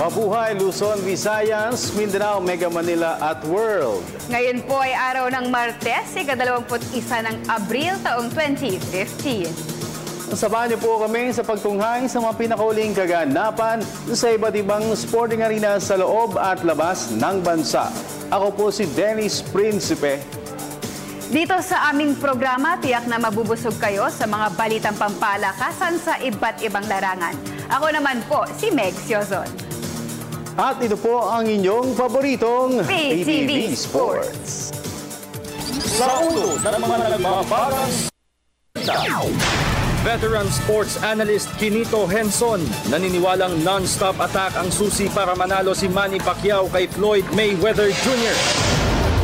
Mabuhay Luzon, Visayas, Mindanao, Mega Manila at World. Ngayon po ay araw ng Martes, ika-21 ng Abril taong 2015. Samahan niyo po kami sa pagtunghay sa mga pinakauling kaganapan sa iba't ibang sporting arena sa loob at labas ng bansa. Ako po si Dennis Principe. Dito sa aming programa, tiyak na mabubusog kayo sa mga balitang pampalakasan sa iba't ibang larangan. Ako naman po si Meg Siozon. At ito po ang inyong paboritong PTV Sports. Sa ulo ng mga nagbabagang veteran sports analyst Quinito Henson naniniwalang non-stop attack ang susi para manalo si Manny Pacquiao kay Floyd Mayweather Jr.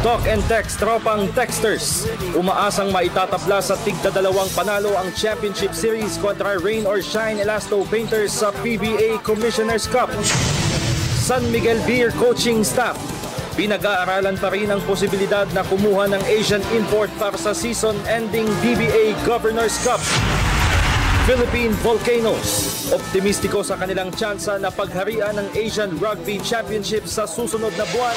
Talk and text tropang texters. Umaasang maitatabla sa tigda-dalawang panalo ang championship series kontra Rain or Shine Elasto Painters sa PBA Commissioner's Cup. San Miguel Beer coaching staff. Pinag-aaralan pa rin ang posibilidad na kumuha ng Asian import para sa season-ending DBA Governor's Cup. Philippine Volcanoes. Optimistiko sa kanilang tsansa na pagharian ng Asian Rugby Championship sa susunod na buwan.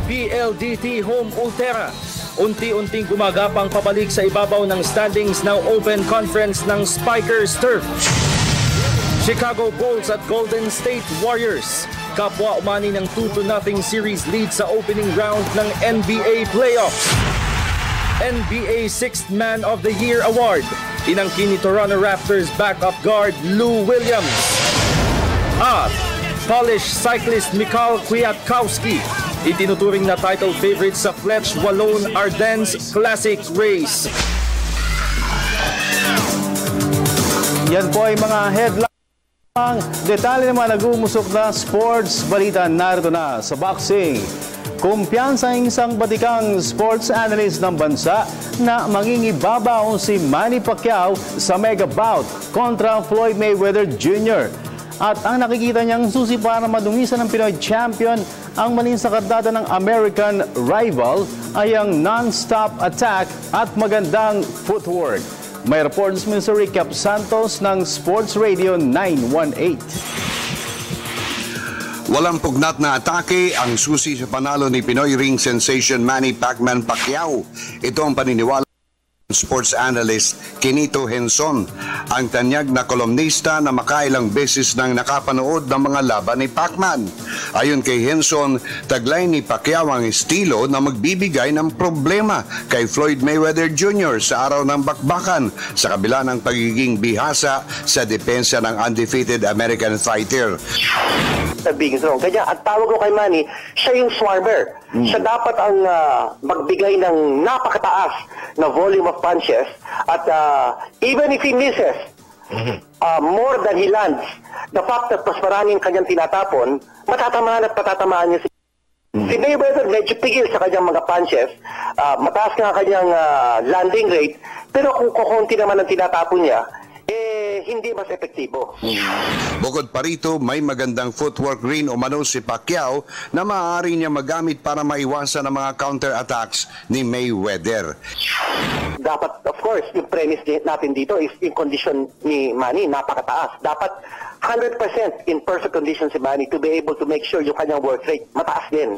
PLDT Home Ultera. Unti-unting gumagapang pabalik sa ibabaw ng standings ng Open Conference ng Spikers Turf. Chicago Bulls at Golden State Warriors. Kapwa umani ng 2-0 series lead sa opening round ng NBA playoffs. NBA Sixth Man of the Year Award. Inangkin ni Toronto Raptors backup guard Lou Williams. At Polish cyclist Michal Kwiatkowski. Itinuturing na title favorite sa Fletch Wallon Ardennes Classic Race. Yan po ay mga headlines. Ang detalye naman nag-umusok na sports balita narito na sa boxing. Kumpiyansa ang isang batikang sports analyst ng bansa na mangingibabaw si Manny Pacquiao sa mega bout kontra Floyd Mayweather Jr. At ang nakikita niyang susi para madungisan ng Pinoy champion ang malinsakardada ng American rival ay ang non-stop attack at magandang footwork. May reports mo sa Recap Santos ng Sports Radio 918. Walang pugnat na atake ang susi sa panalo ni Pinoy ring sensation Manny "Pacman" Pacquiao. Ito ang paniniwala ng sports analyst Quinito Henson, ang tanyag na kolumnista na makailang beses nang nakapanood ng mga laban ni Pacman. Ayon kay Henson, taglay ni Pacquiao ang estilo na magbibigay ng problema kay Floyd Mayweather Jr. sa araw ng bakbakan sa kabila ng pagiging bihasa sa depensa ng undefeated American fighter. Being strong. Kaya at tawag ko kay Manny, siya yung swarmer. Siya dapat ang magbigay ng napakataas na volume of punches at even if he misses more than he lands, the fact that mas maraming kanyang tinatapon, matatamaan at patatamaan niya si Mayweather. Medyo pigil sa kanyang mga punches, mataas nga kanyang landing rate, pero kung kukunti naman ang tinatapon niya, hindi mas epektibo. Bukod pa rito, may magandang footwork rin umano si Pacquiao na maaari niya magamit para maiwasan ang mga counter-attacks ni Mayweather. Dapat, of course, yung premise natin dito is yung condition ni Manny, napakataas. Dapat 100% in perfect condition si Manny to be able to make sure yung kanyang work rate mataas din.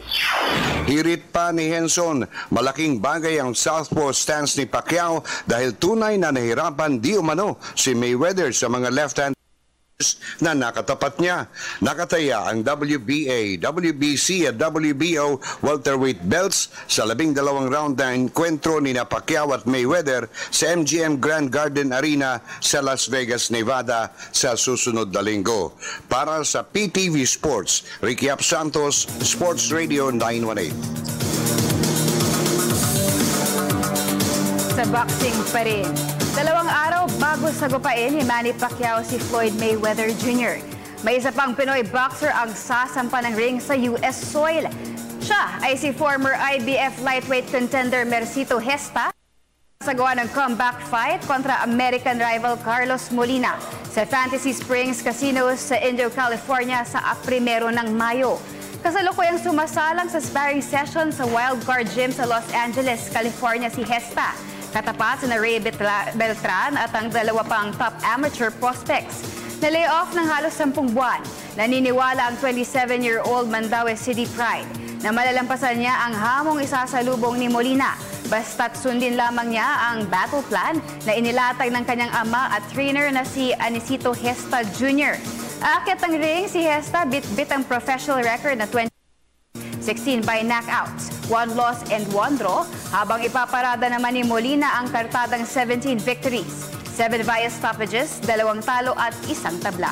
Hirit pa ni Henson, malaking bagay ang southpaw stance ni Pacquiao dahil tunay na nahirapan di umano si Mayweather sa mga left-hand na nakatapat niya. Nakataya ang WBA, WBC at WBO welterweight belts sa 12 round na enkwentro ni Pacquiao at Mayweather sa MGM Grand Garden Arena sa Las Vegas, Nevada sa susunod na linggo. Para sa PTV Sports, Ricky Santos, Sports Radio 918. Sa boxing pa rin. 2 araw bago sagupain ni Manny Pacquiao si Floyd Mayweather Jr. May isa pang Pinoy boxer ang sasampa ng ring sa US soil. Siya ay si former IBF lightweight contender Mercito Gesta. Sagawa ng comeback fight kontra American rival Carlos Molina sa Fantasy Springs Casino sa Indio, California sa 1 ng Mayo. Kasalukuyang sumasalang sa sparring session sa Wildcard Gym sa Los Angeles, California si Gesta. Katapat si Ray Beltran at ang dalawa pang top amateur prospects. Na-layoff ng halos 10 buwan. Naniniwala ang 27-year-old Mandaue City Pride na malalampasan niya ang hamong isasalubong ni Molina. Basta't sundin lamang niya ang battle plan na inilatag ng kanyang ama at trainer na si Anisito Hesta Jr. Aakyat ang ring si Hesta, bit-bit ang professional record na 16 by knockouts, 1 loss and 1 draw, habang ipaparada naman ni Molina ang kartadang 17 victories, 7 via stoppages, 2 talo at 1 tabla.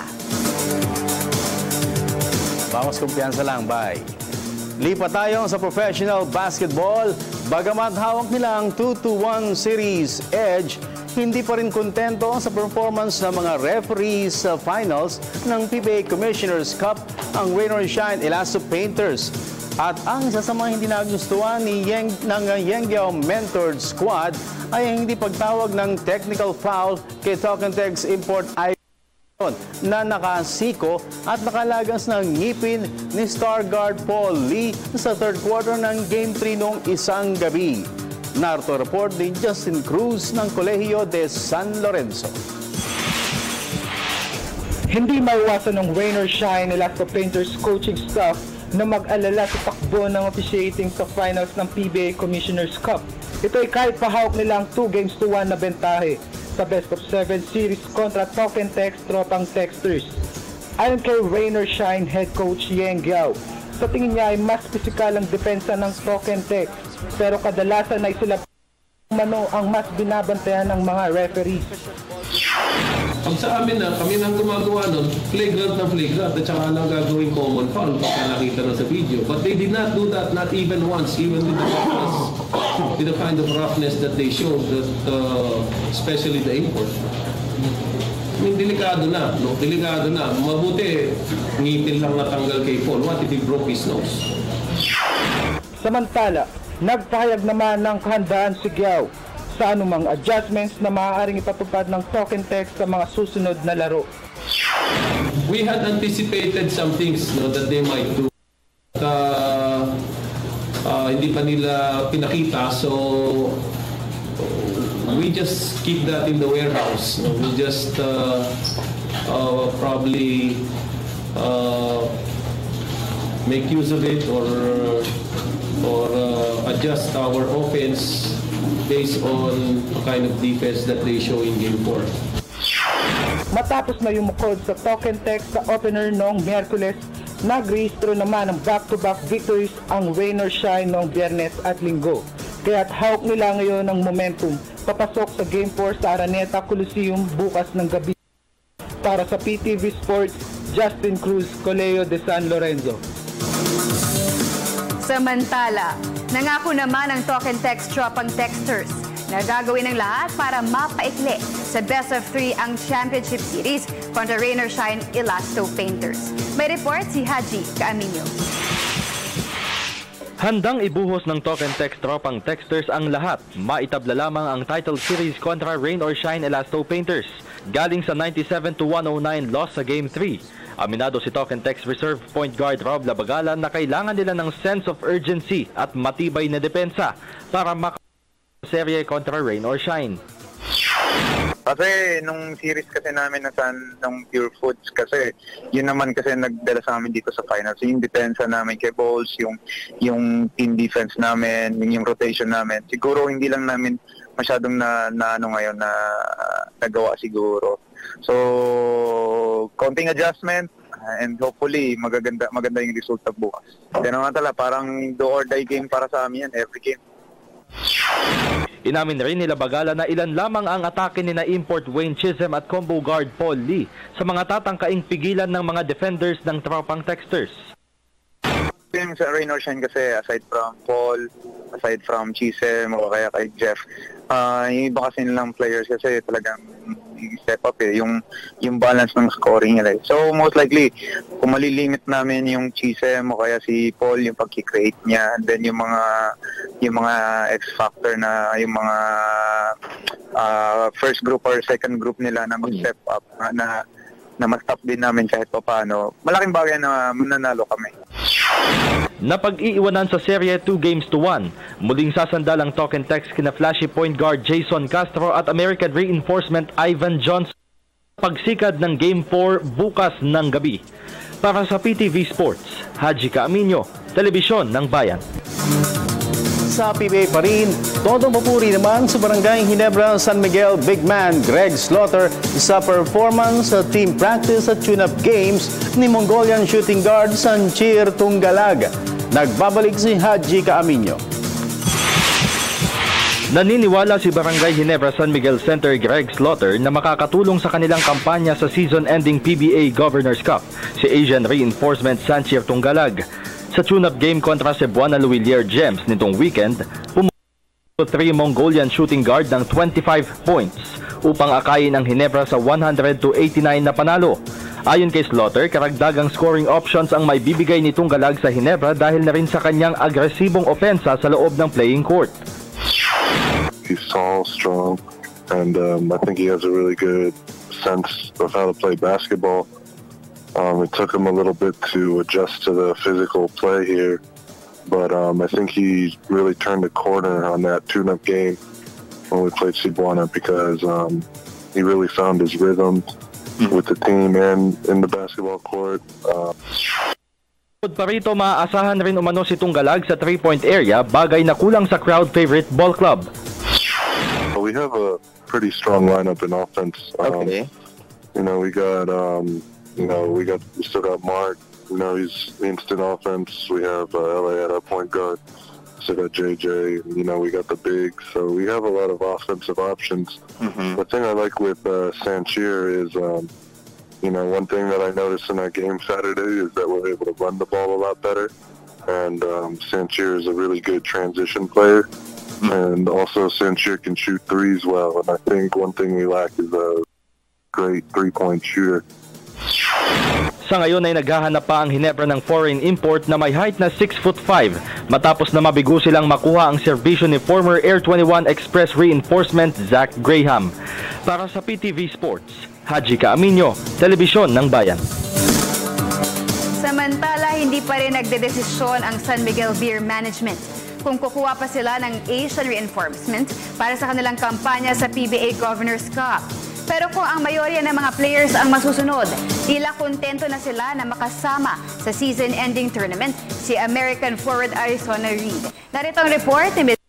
Vamos, kumpiyansa lang, bye. Lipat tayo sa professional basketball. Bagamat hawak nila ang 2-1 series edge, hindi pa rin kontento sa performance ng mga referees sa finals ng PBA Commissioner's Cup ang Rain or Shine Elasto Painters. At ang isa sa mga hindi nagustuhan ng Yengyao mentored squad ay ang hindi pagtawag ng technical foul kay Tokentex Import na nakasiko at nakalagas ng ngipin ni star guard Paul Lee sa third quarter ng Game 3 noong isang gabi. Narito report ni Justin Cruz ng Colegio de San Lorenzo. Hindi maiwasan ng Rain or Shine Elasto Painters coaching staff na mag-alala sa takbo ng officiating sa finals ng PBA Commissioner's Cup. Ito ay kahit pahawak nilang 2-1 na bentahe sa best of 7 series kontra Tokentex Tropang Texters. Ayon kay Rain or Shine head coach Yengyao, sa tingin niya ay mas pisikal ang depensa ng Tokentex, pero kadalasan ay sila ang mas binabantayan ng mga referees. Pag sa amin na, kami nang gumagawa nun, flagrant na flagrant at saka lang gagawin common foul pagka nakita na sa video. But they did not do that, not even once, even with the roughness, with the kind of roughness that they showed, that, especially the import. I mean, delikado na, no? Delikado na. Mabuti, ngipin lang natanggal kay Paul. What if he broke his nose? Samantala, nagpahayag naman ng kahandaan si Giao sa anumang adjustments na maaaring ipatupad ng Tokentex sa mga susunod na laro. We had anticipated some things, no, that they might do. Hindi pa nila pinakita, so we just keep that in the warehouse. No? We just probably make use of it or adjust our offense based on the kind of defense that they show in Game 4. Matapos na yumukod sa Tokentex sa opener noong Miyerkules, nagrehistro naman ng back-to-back victories ang Rain or Shine noong Biyernes at Linggo. Kaya't hawak nila ngayon ang momentum papasok sa Game 4 sa Araneta Coliseum bukas ng gabi. Para sa PTV Sports, Justin Cruz, Colegio de San Lorenzo. Samantala, nangako naman ang Tokentex Tropang Texters na gagawin ng lahat para mapaikli sa best of 3 ang championship series kontra Rain or Shine Elasto Painters. May report si Haji Caaminio. Handang ibuhos ng Tokentex Tropang Texters ang lahat. Maitabla lamang ang title series kontra Rain or Shine Elasto Painters. Galing sa 97-109 loss sa Game 3. Aminado si Tokentex Reserve Point Guard Rob Labagalan na kailangan nila ng sense of urgency at matibay na depensa para makaserye kontra Rain or Shine. Kasi nung series kasi namin ng Pure Foods kasi yun naman kasi nagdala sa amin dito sa finals. Yung depensa namin kay Bowles, yung team defense namin, yung rotation namin. Siguro hindi lang namin masyadong na ano ngayon na nagawa siguro. So, konting adjustment and hopefully maganda yung resulta bukas. Yan naman talaga, parang do or die game para sa amin yan, every game. Inamin rin nila Bagala na ilan lamang ang atake ni na import Wayne Chisholm at combo guard Paul Lee sa mga tatangkaing pigilan ng mga defenders ng Tropang Texters. Yung sa Rain or Shine kasi aside from Paul, aside from Chisholm o kaya kay Jeff, yung iba kasi nilang players kasi talagang step up yung balance ng scoring nila. So most likely kung malilimit namin yung Chisholm o kaya si Paul yung pag-create niya, and then yung mga X factor na yung mga first group or second group nila na mag-step up na ma-stop din namin kahit pa paano, malaking bagay na mananalo kami. na pag-iiwanan sa serye 2-1. Muling sasandalang talk and text kina flashy point guard Jason Castro at American reinforcement Ivan Johnson pagsikad ng Game 4 bukas ng gabi. Para sa PTV Sports, Haji Caaminio, Telebisyon ng Bayan. Sa PBA pa rin, todo papuri naman sa Barangay Ginebra San Miguel big man Greg Slaughter sa performance sa team practice at tune-up games ni Mongolian shooting guard Sanchir Tunggalag. Nagbabalik si Haji Caaminio. Naniniwala si Barangay Ginebra San Miguel Center Greg Slaughter na makakatulong sa kanilang kampanya sa season-ending PBA Governors Cup si Asian Reinforcement Sanchir Tunggalag. Sa tune-up game kontra Cebuana Luwilier Gems nitong weekend, pumunta 3 Mongolian shooting guard ng 25 points upang akayin ang Ginebra sa 100-89 na panalo. Ayon kay Slaughter, karagdagang scoring options ang may bibigay ni Tunggalag sa Ginebra dahil na rin sa kanyang agresibong opensa sa loob ng playing court. He's tall, strong, and I think he has a really good sense of how to play basketball. It took him a little bit to adjust to the physical play here, but I think he really turned the corner on that tune-up game when we played Cebuana because he really found his rhythm with the team and in the basketball court. Pa rito, maaasahan rin umano si Tunggalag sa 3-point area, bagay na kulang sa crowd favorite ball club. We have a pretty strong lineup in offense. Okay. We still got Mark. He's instant offense. We have LA at our point guard. Still got JJ. We got the big. So we have a lot of offensive options. The thing I like with Sanchir is, one thing that I noticed in that game Saturday is that we're able to run the ball a lot better. And Sanchir is a really good transition player. And also Sanchir can shoot threes well. And I think one thing we lack is a great three-point shooter. Sa ngayon ay naghahanap pa ang Ginebra ng foreign import na may height na 6'5" matapos na mabigo silang makuha ang serbisyo ni former Air 21 Express reinforcement Zach Graham. Para sa PTV Sports, Haji Caaminio, Telebisyon ng Bayan. Samantala, hindi pa rin nagdedesisyon ang San Miguel Beer Management kung kukuha pa sila ng Asian reinforcement para sa kanilang kampanya sa PBA Governors Cup. Pero kung ang mayorya ng mga players ang masusunod, tila kontento na sila na makasama sa season-ending tournament si American forward Arizona Reed. Narito ang report ni Ms.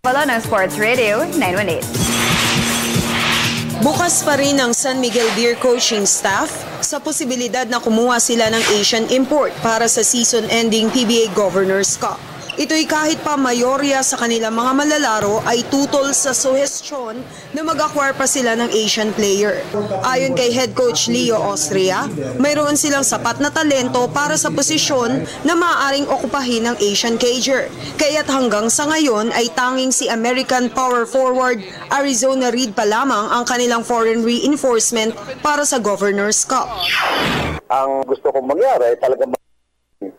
ng Sports Radio 918. Bukas pa rin ang San Miguel Beer coaching staff sa posibilidad na kumuha sila ng Asian import para sa season-ending PBA Governors Cup. Ito'y kahit pa mayorya sa kanilang mga malalaro ay tutol sa suhestyon na mag-acquire pa sila ng Asian player. Ayon kay head coach Leo Austria, mayroon silang sapat na talento para sa posisyon na maaaring okupahin ng Asian cager. Kaya't hanggang sa ngayon ay tanging si American power forward Arizona Reed pa lamang ang kanilang foreign reinforcement para sa Governors Cup. Ang gusto kong mangyari ay talaga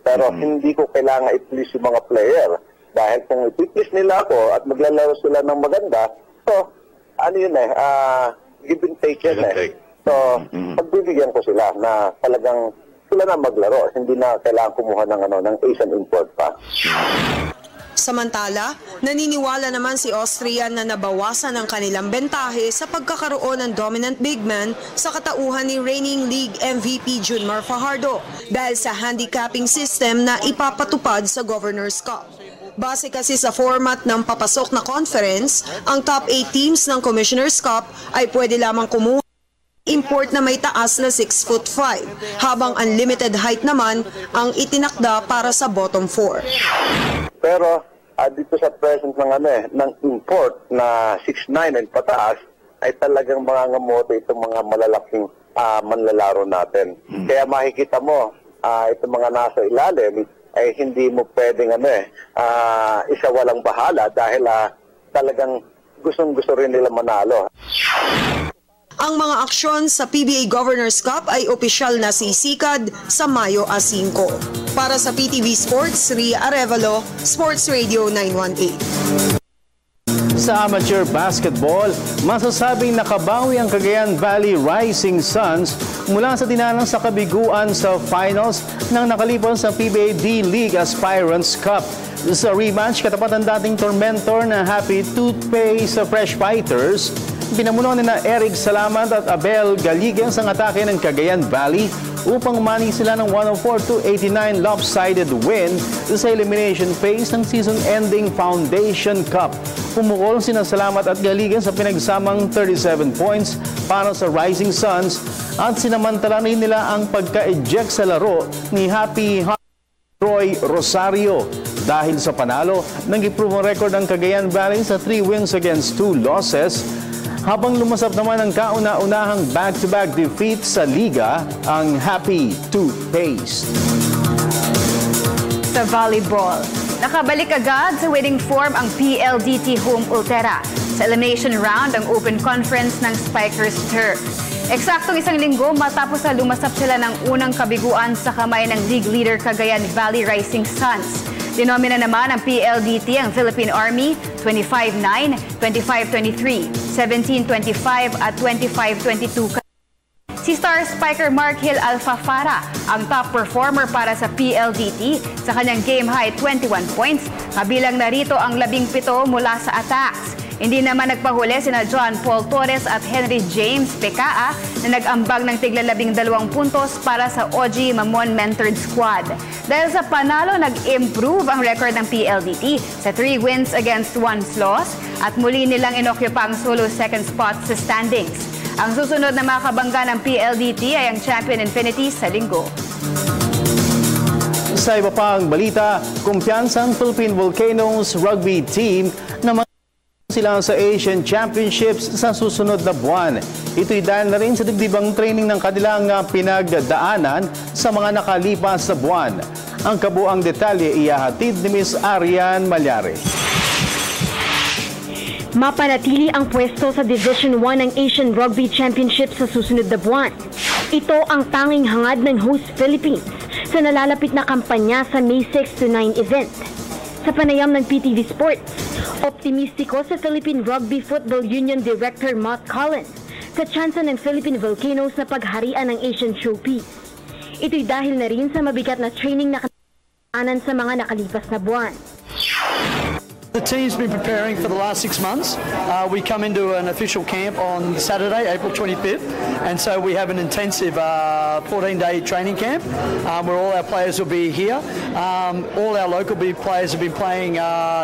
pero hindi ko kailangan i-please yung mga player. Dahil kung i-please nila ako at maglalaro sila ng maganda, so, give and take yan eh. So, pagbibigyan ko sila na talagang sila na maglaro. Hindi na kailangan kumuha ng Asian import pa. Samantala, naniniwala naman si Austrian na nabawasan ang kanilang bentahe sa pagkakaroon ng dominant big man sa katauhan ni reigning league MVP Junmar Fajardo dahil sa handicapping system na ipapatupad sa Governors Cup. Base kasi sa format ng papasok na conference, ang top 8 teams ng Commissioners Cup ay pwede lamang kumuha import na may taas na 6'5", habang unlimited height naman ang itinakda para sa bottom 4. Pero dito sa present ng import na 6'9" and pataas, ay talagang mga ngamote itong mga malalaking manlalaro natin. Kaya makikita mo, itong mga nasa ilalim, ay hindi mo pwedeng isa walang bahala dahil talagang gustong-gusto rin nila manalo. Ang mga aksyon sa PBA Governors Cup ay opisyal na sisikad sa Mayo 5. Para sa PTV Sports, Ria Arevalo, Sports Radio 918. Sa amateur basketball, masasabing nakabawi ang Cagayan Valley Rising Suns mula sa dinanang sa kabiguan sa finals ng nakalipas sa PBA D-League Aspirants Cup. Sa rematch, katapat ang dating tormentor na Happy Toothpaste Fresh Fighters, pinamuno ni na Eric Salamat at Abel Galigas ang atake ng Cagayan Valley upang umani sila ng 104-89 lopsided win sa elimination phase ng season-ending Foundation Cup. Pumukol sina Salamat at Galigas sa pinagsamang 37 points para sa Rising Suns at sinamantala rin nila ang pagka-eject sa laro ni Happy Roy Rosario. Dahil sa panalo, nag-improve ang record ng Cagayan Valley sa 3 wins against 2 losses, habang lumasap naman ang kauna-unahang back-to-back defeat sa liga ang Happy Toothpaste. Sa volleyball, nakabalik agad sa winning form ang PLDT Home Ultera. Sa elimination round ang Open Conference ng Spikers Turf. Eksaktong isang linggo matapos na lumasap sila ng unang kabiguan sa kamay ng league leader Cagayan Valley Rising Suns. Dinomina naman ang PLDT ang Philippine Army 25-9, 25-23, 17-25 at 25-22. Si star spiker Mark Hill Alfafara ang top performer para sa PLDT sa kanyang game high 21 points. Kabilang narito ang 17 mula sa attacks. Hindi naman nagpahuli sina John Paul Torres at Henry James Pecaa na nag-ambag ng tigla 12 puntos para sa OG Mamon Mentored Squad. Dahil sa panalo, nag-improve ang record ng PLDT sa 3 wins against 1 loss at muli nilang inokyopa ang solo second spot sa standings. Ang susunod na makabangga ng PLDT ay ang Champion Infinity sa linggo. Sa iba pang balita, kumpiyansang Philippine Volcanoes rugby team na sila sa Asian Championships sa susunod na buwan. Ito'y dahil na rin sa dibdibang training ng kanilang pinagdaanan sa mga nakalipas na buwan. Ang kabuang detalye ihahatid ni Ms. Arian Malyari. Mapanatili ang pwesto sa Division 1 ng Asian Rugby Championship sa susunod na buwan. Ito ang tanging hangad ng host Philippines sa nalalapit na kampanya sa May 6 to 9 event. Sa panayam ng PTV Sports, optimistiko sa Philippine Rugby Football Union Director Matt Collins sa tsansa ng Philippine Volcanoes na pagharian ng Asian Showpiece. Ito'y dahil na rin sa mabigat na training na kanaanan sa mga nakalipas na buwan. The team's been preparing for the last 6 months. We come into an official camp on Saturday, April 25th, and so we have an intensive 14-day training camp where all our players will be here. All our local players have been playing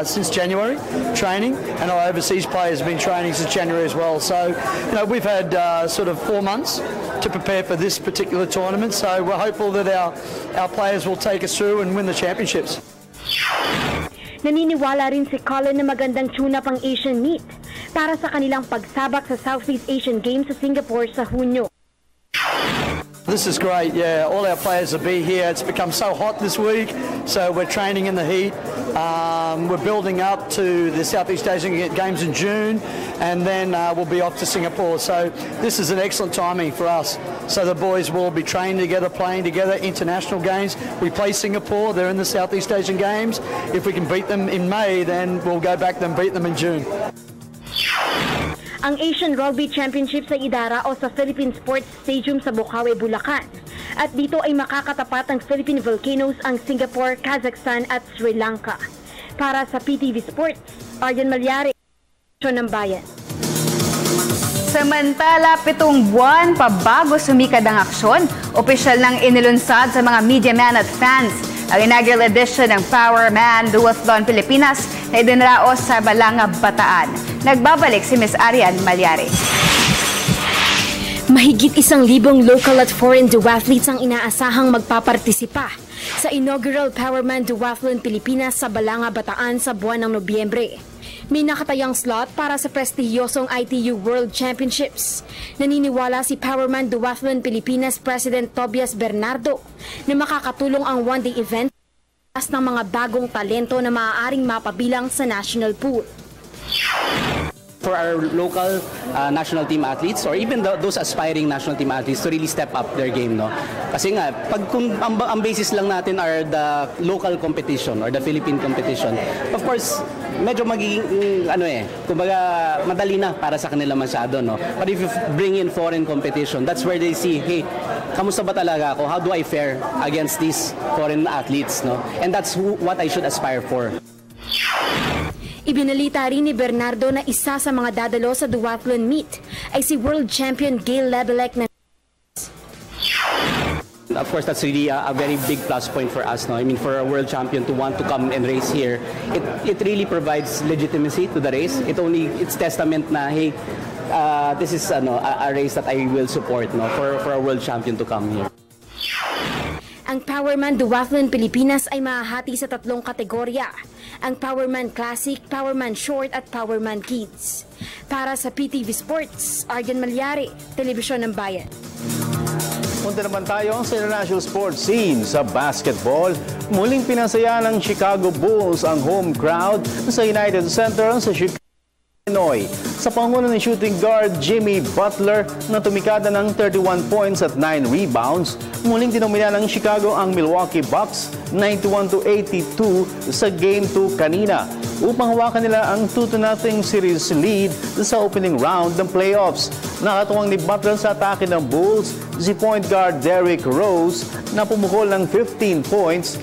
since January, training, and our overseas players have been training since January as well. So, you know, we've had sort of 4 months to prepare for this particular tournament, so we're hopeful that our players will take us through and win the championships. Naniniwala rin si Colin na magandang tune-up ang Asian meet para sa kanilang pagsabak sa Southeast Asian Games sa Singapore sa Hunyo. This is great, yeah. All our players will be here. It's become so hot this week, so we're training in the heat. We're building up to the Southeast Asian Games in June, and then we'll be off to Singapore. So this is an excellent timing for us. So the boys will be training together, playing together, international games. We play Singapore, they're in the Southeast Asian Games. If we can beat them in May, then we'll go back and beat them in June. Ang Asian Rugby Championship sa Idara o sa Philippine Sports Stadium sa Bocaue, Bulacan. At dito ay makakatapat ng Philippine Volcanoes ang Singapore, Kazakhstan at Sri Lanka. Para sa PTV Sports, Arian Malyari, ng Bayan. Samantala, 7 buwan pa bago sumikad ang aksyon, opisyal nang inilunsad sa mga media man at fans ang inaugural edition ng Power Man Duathlon Pilipinas na idinaraos sa Balanga, Bataan. Nagbabalik si Ms. Arian Malyari. Mahigit 1,000 local at foreign duathletes ang inaasahang magpapartisipa sa inaugural Power Man Duathlon Pilipinas sa Balanga, Bataan sa buwan ng Nobyembre. May nakatayang slot para sa prestihiyosong ITU World Championships. Naniniwala si Powerman Duathlon Pilipinas President Tobias Bernardo na makakatulong ang one-day event ng mga bagong talento na maaaring mapabilang sa national pool. for our local national team athletes or even those aspiring national team athletes to really step up their game, no? Kasi nga, pag kung ang basis lang natin are the local competition or the Philippine competition, of course, medyo magiging, kumbaga, madali na para sa kanila masyado, no? But if you bring in foreign competition, that's where they see, hey, kamusta ba talaga ako? How do I fare against these foreign athletes, no? And that's what I should aspire for. Ibinalita rin ni Bernardo na isa sa mga dadalo sa duathlon meet ay si World Champion Gail Lebelec na. Of course, that's really a very big plus point for us, no? I mean, for a world champion to want to come and race here, it really provides legitimacy to the race. It's testament na, hey, this is a race that I will support, no? For a world champion to come here. Ang Powerman Duathlon Pilipinas ay mahahati sa 3 kategorya. Ang Powerman Classic, Powerman Short at Powerman Kids. Para sa PTV Sports, Arjan Malyari, Telebisyon ng Bayan. Punta naman tayo sa international sports scene sa basketball. Muling pinasaya ng Chicago Bulls ang home crowd sa United Center sa Chicago, Illinois. Sa pangunan ni shooting guard Jimmy Butler na tumikada ng 31 points at 9 rebounds, muling dinomina ng Chicago ang Milwaukee Bucks 91-82 sa Game 2 kanina upang hawakan nila ang 2-0 series lead sa opening round ng playoffs. Nakatuwang ni Butler sa atake ng Bulls si point guard Derrick Rose na pumukol ng 15 points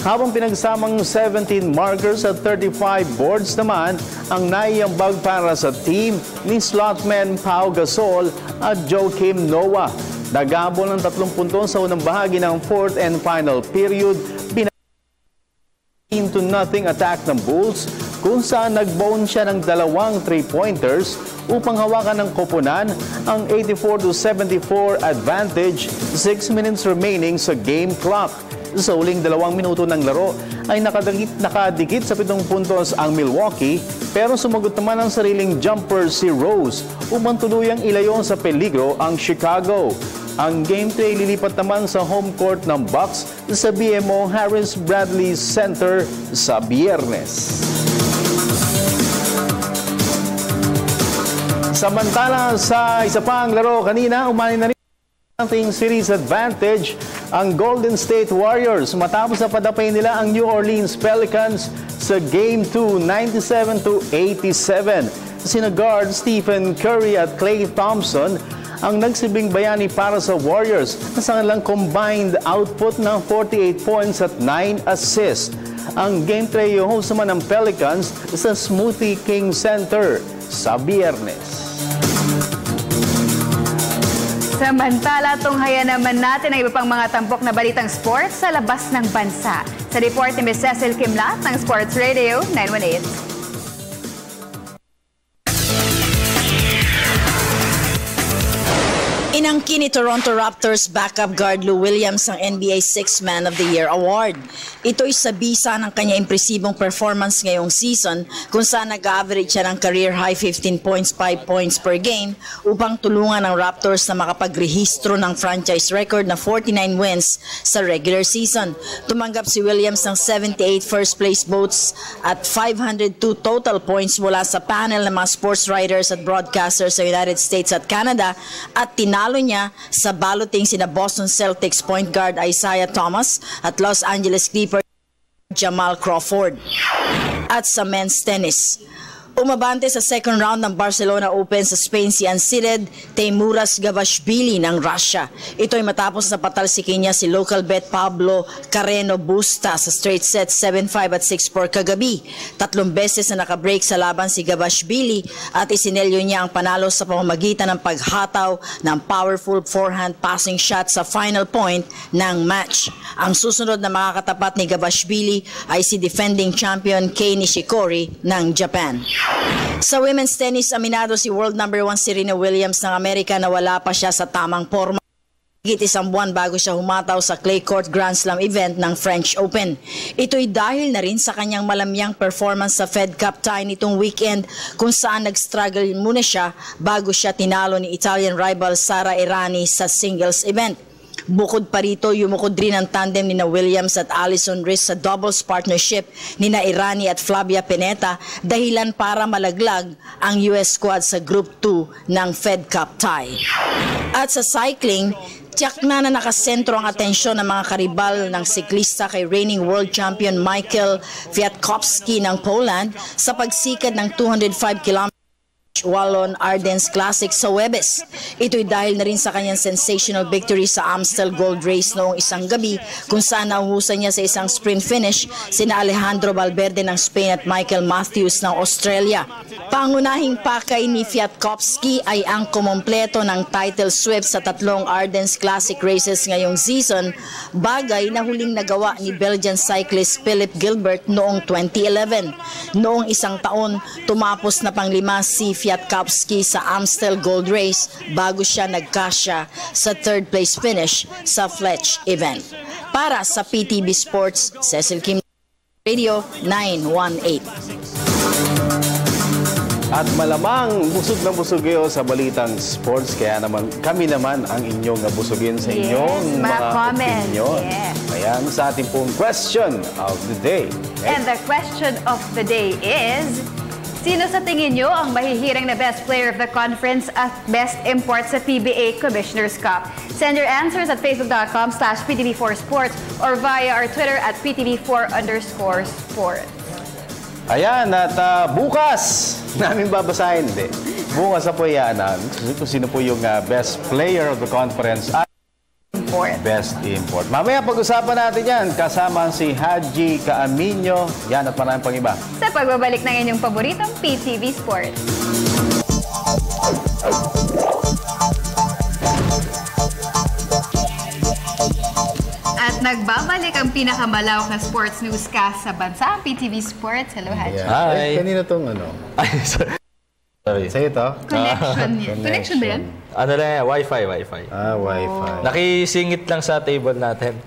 habang pinagsamang 17 markers at 35 boards naman ang naiambag para sa team ni slotman Pau Gasol at Joakim Noah. Nagabol ng 3 puntos sa unang bahagi ng 4th and final period. 19-0 attack ng Bulls kung saan nag-bone siya ng 2 3-pointers upang hawakan ng koponan ang 84-74 advantage 6 minutes remaining sa game clock. Sa uling 2 minuto ng laro ay nakadikit sa 7 puntos ang Milwaukee pero sumagot naman ang sariling jumper si Rose upang tuluyang ilayo sa peligro ang Chicago. Ang game 3 lilipat naman sa home court ng Bucks sa BMO Harris Bradley Center sa Biyernes. Samantala sa isa pang laro kanina, umani na rin ang series advantage ang Golden State Warriors matapos na padapay nila ang New Orleans Pelicans sa Game 2, 97-87. Sina guard Stephen Curry at Klay Thompson ang nagsibing bayani para sa Warriors sa kanilang combined output ng 48 points at 9 assists. Ang Game 3 host naman ng Pelicans sa Smoothie King Center sa Biyernes. Samantala, tunghayan naman natin ang iba pang mga tampok na balitang sports sa labas ng bansa. Sa report ni Ms. Cecil Kimlat ng Sports Radio 918. Inangkin ni Toronto Raptors backup guard Lou Williams ang NBA Sixth Man of the Year Award. Ito'y sa bisa ng kanya impresibong performance ngayong season kung saan nag-average siya ng career high 15 points, 5 points per game upang tulungan ang Raptors na makapagrehistro ng franchise record na 49 wins sa regular season. Tumanggap si Williams ng 78 first place votes at 502 total points mula sa panel ng mga sports writers at broadcasters sa United States at Canada at tinalo niya sa balloting sina Boston Celtics point guard Isaiah Thomas at Los Angeles Clippers Jamal Crawford. At sa men's tennis, umabante sa second round ng Barcelona Open sa Spain si unseeded Teimuras Gavashvili ng Russia. Ito ay matapos na patalsikin niya si local bet Pablo Carreno Busta sa straight set 7-5 at 6-4 kagabi. 3 beses na nakabreak sa laban si Gavashvili at isinelyo niya ang panalo sa pamamagitan ng paghataw ng powerful forehand passing shot sa final point ng match. Ang susunod na makakatapat ni Gavashvili ay si defending champion Kei Nishikori ng Japan. Sa women's tennis, aminado si world number 1 Serena Williams ng Amerika na wala pa siya sa tamang forma. Higit 1 buwan bago siya humataw sa clay court Grand Slam event ng French Open. Ito'y dahil na rin sa kanyang malamyang performance sa Fed Cup tie nitong weekend kung saan nag-struggle muna siya bago siya tinalo ni Italian rival Sara Errani sa singles event. Bukod pa rito, yumukod rin ang tandem ni Williams at Allison Riz sa doubles partnership ni Irani at Flavia Pineta, dahilan para malaglag ang US squad sa Group 2 ng Fed Cup tie. At sa cycling, tiyak na nakasentro ang atensyon ng mga karibal ng siklista kay reigning world champion Michael Kwiatkowski ng Poland sa pagsikad ng 205 km Wallon Ardennes Classic sa Huwebes. Ito'y dahil na rin sa kanyang sensational victory sa Amstel Gold Race noong isang gabi kung saan nahuhusan niya sa isang sprint finish sina Alejandro Valverde ng Spain at Michael Matthews ng Australia. Pangunahing pakay ni Kwiatkowski ay ang kumompleto ng title sweep sa 3 Ardennes Classic races ngayong season, bagay na huling nagawa ni Belgian cyclist Philip Gilbert noong 2011. Noong isang taon, tumapos na pang-5 si Kwiatkowski sa Amstel Gold Race bago siya nagkasya sa 3rd place finish sa Fletch event. Para sa PTV Sports, Cecil Kim, Radio 918. At malamang busog na busog kayo sa balitang sports, kaya naman kami naman ang inyong nabusugin sa inyong mga opinion. Yes. Ayan sa ating pong question of the day. And the question of the day is, sino sa tingin nyo ang mahihirang na best player of the conference at best import sa PBA Commissioner's Cup? Send your answers at facebook.com/PTV4Sports or via our Twitter at PTV4_sports. Ayan, at bukas namin babasahin. Bukas po yan kung sino po yung best player of the conference at best import. Mamaya pag-usapan natin yan kasama si Haji Caaminio. Yan at maraming pang iba. Sa pagbabalik ng inyong paboritong PTV Sports. At nagbabalik ang pinakamalawak na sports newscast sa bansa, PTV Sports. Hello, Haji. Hi. Kanina tong ano? Ay, sorry. Sa'yo ito? Connection yan. Connection ba yan? Ano lang yan? Wi-Fi. Wi-Fi. Nakisingit lang sa table natin.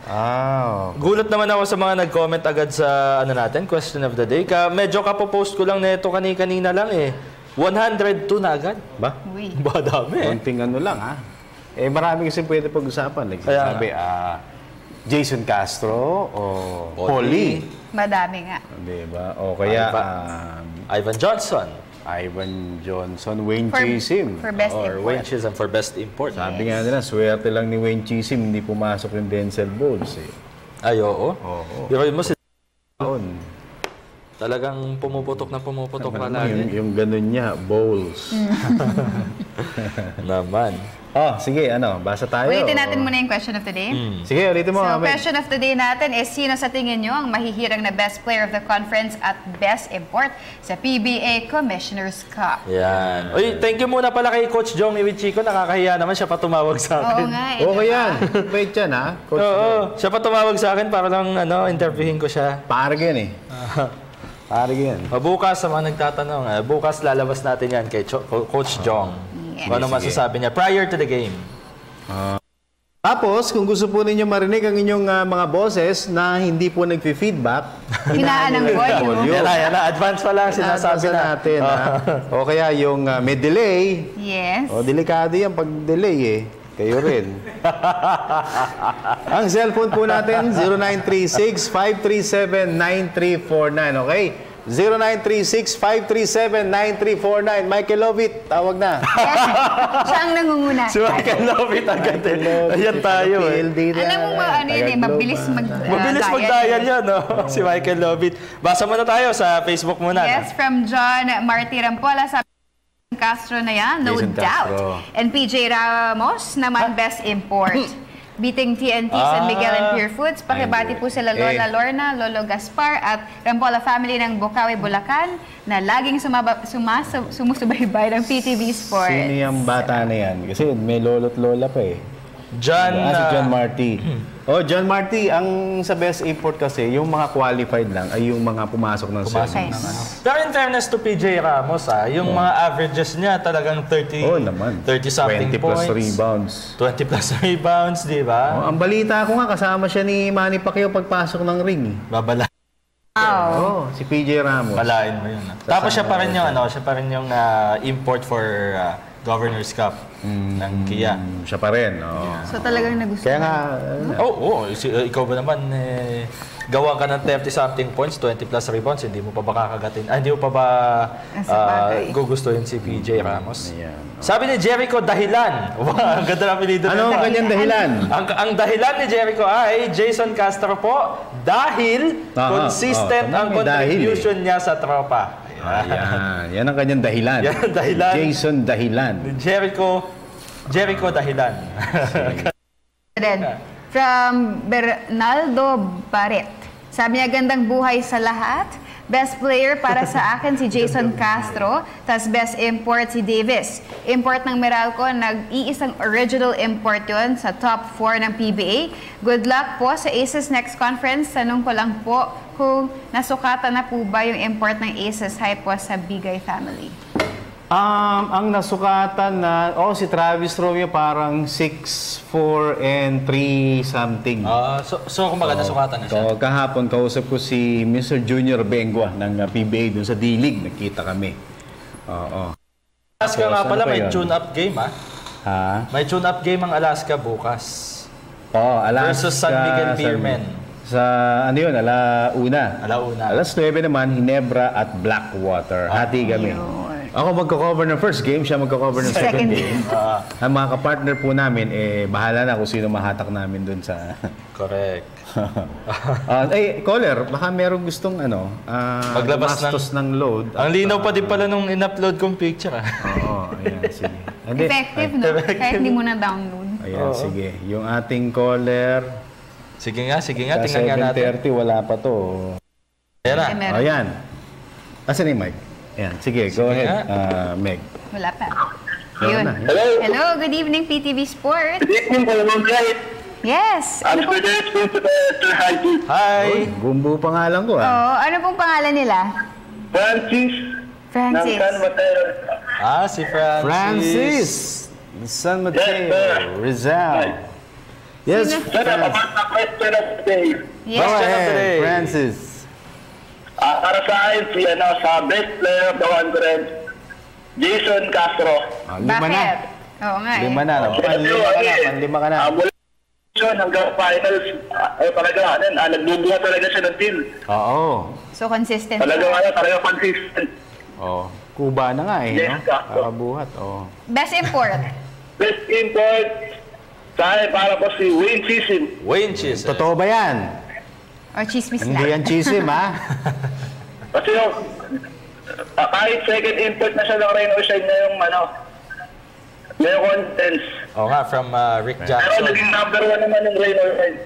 Gulat naman ako sa mga nag-comment agad sa natin, question of the day. Medyo kapopost ko lang na ito kanina lang eh. 102 na agad. Ba? Uy. Ba, dami. Konting ano lang marami kasi pwede pag-usapan. Nagsasabi, Jason Castro o Polly. Madami nga. Diba? O kaya Ivan Johnson, Wayne Chisim. For best import. Wayne Chisim for best import. Sabi nga nila, swerte lang ni Wayne Chisim, hindi pumasok yung Denzel Bowles Ay, oo. Pero mo si talagang pumuputok na lagi. Yung ganun niya, Bowles. Naman. Sige, basa tayo. Ulitin natin muna yung question of the day. Sige, ulitin mo. So, question of the day natin is, sino sa tingin nyo ang mahihirang na best player of the conference at best import sa PBA Commissioner's Cup? Yan. Uy, thank you muna pala kay Coach Jong Iwichiko. Nakakahiya naman siya pa tumawag sa akin. Oo nga. Okay yan. Wait yan, Coach Oo. Siya pa tumawag sa akin para lang interviewin ko siya. Parang yan Parang yan. Bukas sa mga nagtatanong, bukas lalabas natin yan kay Coach Jong. Ano masasabi niya prior to the game? Tapos, kung gusto po ninyo marinig ang inyong mga boses na hindi po nag-feedback, hinaan ng volume. Yan na. Advance pa lang sinasabi natin. O kaya yung may delay. Yes. O, delikado yan pag delay Kayo rin. Ang cellphone po natin, 0936-537-9349. Okay? 0936-537-9349. Michael Lovett, tawag na. Siya ang nangunguna. Si Michael Lovett agad Ayan tayo Alam mo ba mabilis mag-dial yan, si Michael Lovett. Basa muna tayo sa Facebook muna. Yes, from John Marty Rampola, sabi Castro na yan, no doubt. And PJ Ramos naman best import. Beating TNT, San Miguel and Pure Foods. Pakibati po sila Lola Lorna, Lolo Gaspar at Rampola family ng Bukawi, Bulacan na laging sumusubaybay ng PTV Sports. Sino yung bata na yan? Kasi may lolo't lola pa John Marty. John Marty, ang sa best import kasi, yung mga qualified lang ay yung mga pumasok ng season. Pero in fairness to PJ Ramos, yung mga averages niya talagang 30 something 20 points. 20 plus rebounds, di ba? Ang balita ko nga, kasama siya ni Manny Pacquiao pagpasok ng ring. Babala. Si PJ Ramos. Balain mo yun. Tapos siya pa rin yung import for Governor's Cup ng Kia. Siya pa rin. So talagang nagustuhan. Kaya nga, ikaw ba naman, gawa ka ng 30-something points, 20 plus rebounds, hindi mo pa ba kakagatin? Hindi mo pa ba gugustuhin si PJ Ramos? Sabi ni Jericho, dahilan. Ang ganda ng apelido. Ano ang kanyang dahilan? Ang dahilan ni Jericho ay Jason Castro po, dahil consistent ang contribution niya sa tropa. Yan ang kanyang dahilan. Yan ang dahilan. Jason dahilan. Jericho dahilan. From Bernaldo Barret. Sabi niya, gandang buhay sa lahat. Best player para sa akin si Jason Castro. Tas best import si Davis. Import ng Meralco, nag-iisang original import yon sa top 4 ng PBA. Good luck po sa Aces next conference. Tanong ko lang po kung nasukatan na po ba yung import ng Aces High po sa Bigay family. Ang nasukatan na, si Travis Romeo parang 6'4" and 3 something. So kumbaga nasukatan na siya. Kahapon kausap ko si Mr. Junior Bengua ng PBA dun sa D-League. Nakita kami. Alaska nga pala, may tune-up game May tune-up game ang Alaska bukas. Alaska versus San Miguel Beermen. Sa ano yun, alauna. Alas 9 naman, Ginebra at Blackwater. Hati kami. Ako magko-cover ng first game, siya magko-cover ng second game. Ang mga kapartner po namin, bahala na kung sino mahatak namin dun sa... Correct. Caller, baka merong gustong maglabas ng load. Ang linaw pa din pala nung in-upload kong picture. Ayan, sige. Effective, no? Kahit hindi mo na-download. Ayan, sige. Yung ating caller... Sige nga, tingnan nga natin. 7:30, wala pa to. Ayan na. Ayan. Asan yung mic? Ayan, sige, go ahead, Meg. Wala pa. Ayun. Hello, good evening, PTV Sport. Good evening, Ma'am Bright. Yes. Hi. Hi. Gumbo pangalan ko, ano pong pangalan nila? Francis. Francis. Ng San Mateo. Si Francis. Francis. San Mateo, Rizal. Yes, question of the day. Go ahead, Francis. Para sa akin, sa best player of the 100, Jason Castro. Bakit? Oo nga Lima na. Panlima ka na. Mula hanggang finals, talaga, nagbubuhat talaga siya ng team. Oo. So, consistent. Talaga consistent. Kuba na nga no? Kakabuhat, Best import? Best import, sa akin, para po si Wayne Chisim. Wayne Chisim. Totoo ba yan? O chismis lang? Hindi yan Chisim, Kasi kahit second import na siya ng Reno Shine ngayong contents. From Rick Jackson. Pero naging number 1 naman ng Reno Shine.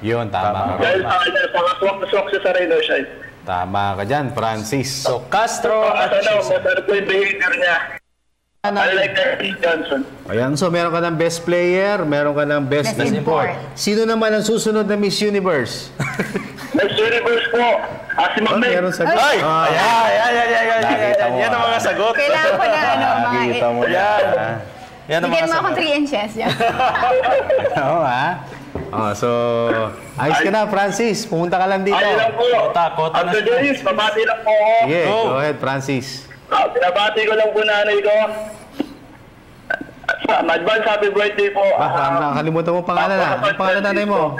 Yun, tama. Dahil sa kanya, swak siya sa Reno Shine. Tama ka dyan, Francis. So, Castro at Chisim. Masarap po yung behavior niya. I like Curtis Johnson. Ayan, so meron ka ng best player, meron ka ng best import. Sino naman ang susunod na Miss Universe? Miss Universe po, si Ma'am Meg. Meron sagot. Ay! Yan ang mga sagot. Kailangan ko na Nakita mo yan. Yan ang mga bigyan mo akong sagot. 3 inches. Oo, so, ayos ka na, Francis. Pumunta ka lang dito. Ayun lang po. Kota na. After this, babati lang po ako. Sige, go ahead, Francis. Pinabati ko lang po nanay ko. Advance happy birthday po. Nakalimutan mo pangalan na. Ano pangalan nanay mo?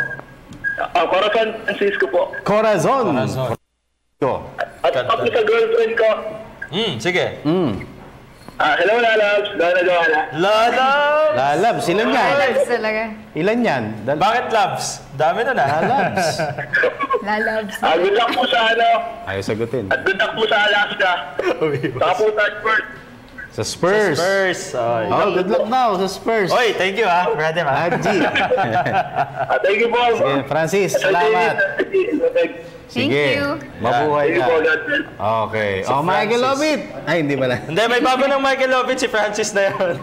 Corazon Francisco po. Corazon. At ako sa girlfriend ko. Sige. Hello, Lalabs. Lalabs, ilan yan? Lalabs talaga. Ilan yan? Bakit Labs? Dami na Lalabs. Lalabs. Good luck po sa Ayaw sagutin. At good luck po sa Alaska. Saka po sa Spurs. Sa Spurs. Good luck now sa Spurs. Oy, thank you brother. Haji. Thank you po. Sige, Francis, salamat. Sige. you. Mabuhay ka. Okay. Michael Lovett. Ay, hindi pala. Hindi, may bago ng Michael Lovett, si Francis na yun.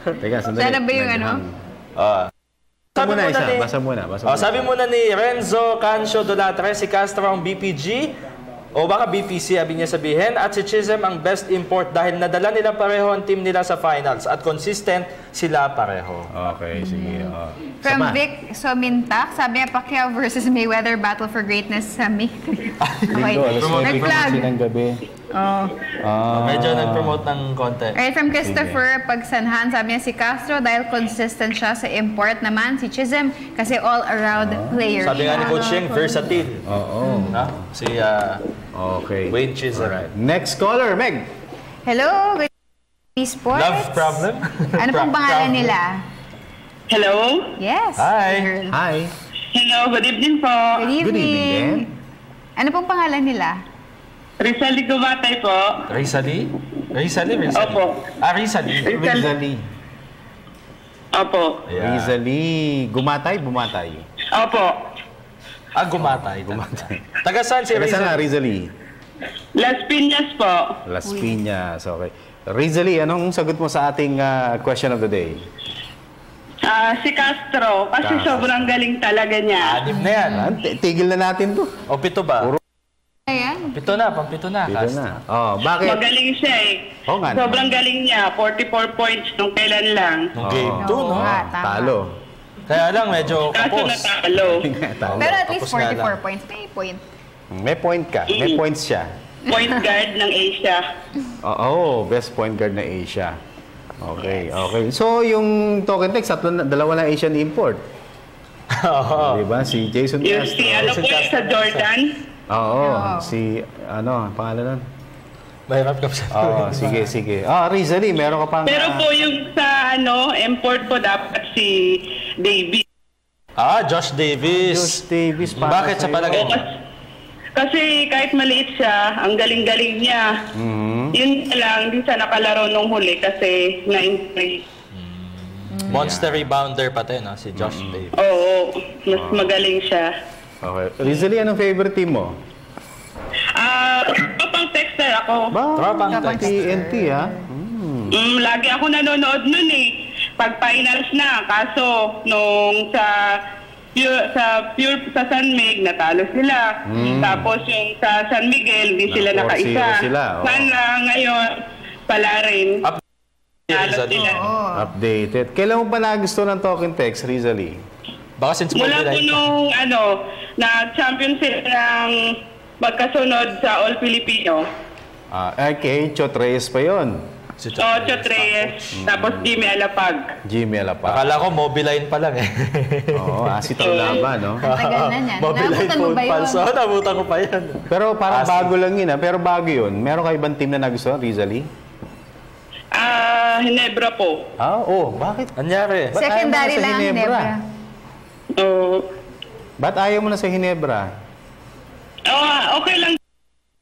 Teka, sandali. Sana ba yung Basa muna. Sabi muna ni Renzo Cancio Dolatre, si Castro ang BPG. O baka BPC, sabi niya sabihin. At si Chisholm ang best import dahil nadala nila pareho ang team nila sa finals at consistent sila pareho. Okay, sige. From Vic Somintak, sabi niya Pacquiao versus Mayweather, battle for greatness sa May 3. Linggo, alas 9:15 ng gabi. Medyo nag-promote ng konti. Alright, from Christopher Pagsanhan, sabi niya si Castro dahil consistent siya sa import, naman si Chisholm kasi all-around player. Sabi nga ni Coach Yeng, versatile. Si Wade Chisholm. Alright. Next caller, Meg. Hello, good evening, sports. Love problem? Ano pong pangalan nila? Hello? Yes. Hi. Hi. Hello, good evening po. Good evening. Good evening, Ano pong pangalan nila? Rizali Gumatay po. Rizali? Opo. Rizali. Opo. Yeah. Rizali. Bumatay? Opo. Gumatay. Taga saan si Taga saan Rizali? Rizali? Las Piñas po. Las Piñas. Okay. Rizali, anong sagot mo sa ating question of the day? Si Castro. Kasi sobrang galing talaga niya. 6 na yan. Tigil na natin to. O 7 ba? Ayan. 7 na, pang-7 na. Bakit? Magaling siya eh. Sobrang galing niya. 44 points nung kailan lang. Nung game 2, no? Talo. Kaya lang, medyo Kaso kapos. natalo. Pero at least 44 points. May point. May point ka. May points siya. Point guard ng Asia. Best point guard na Asia. Okay. So, yung token text, dalawa na Asian import. Diba? Si Jason Yung Castro. si ano po sa Jordan. Si, pangalan nun? Mahirap ka sa sige. Rizali, meron ka pang... Pero po yung sa import po dapat si Davis. Josh Davis. Bakit sa palagay mo? Kasi kahit maliit siya, ang galing-galing niya. Yun lang, hindi siya nakalaro nung huli kasi na-injury. Monster rebounder pati, no? Si Josh Davis. Oo, mas magaling siya. Okay. Rizali, anong favorite team mo? Tropang texter ako. Tropang TNT, ha? Lagi ako nanonood nun eh. Pag finals na, kaso nung sa San Mig, natalo sila. Tapos yung sa San Miguel, hindi sila nakaisa. Sana ngayon, pala rin. Updated. Kailan mo pa nagusto ng token text, Rizali? Baka since mula po nung na-champion sila ng magkasunod sa All Filipino. Okay, Chot Reyes pa yun. Chot Reyes, tapos Jimmy Alapag. Akala ko Mobiline pa lang eh. Si Taulaba, no? Tagal na niyan. Mobiline phone pulse. Nabutan ko pa yan. Pero parang bago lang yun, Pero bago yun. Meron ka ibang team na nagustuhan, Rizali? Hinebra po. Bakit? Anyari? Secondary lang, Hinebra. Ba't ayaw mo na sa Hinebra? Okay lang.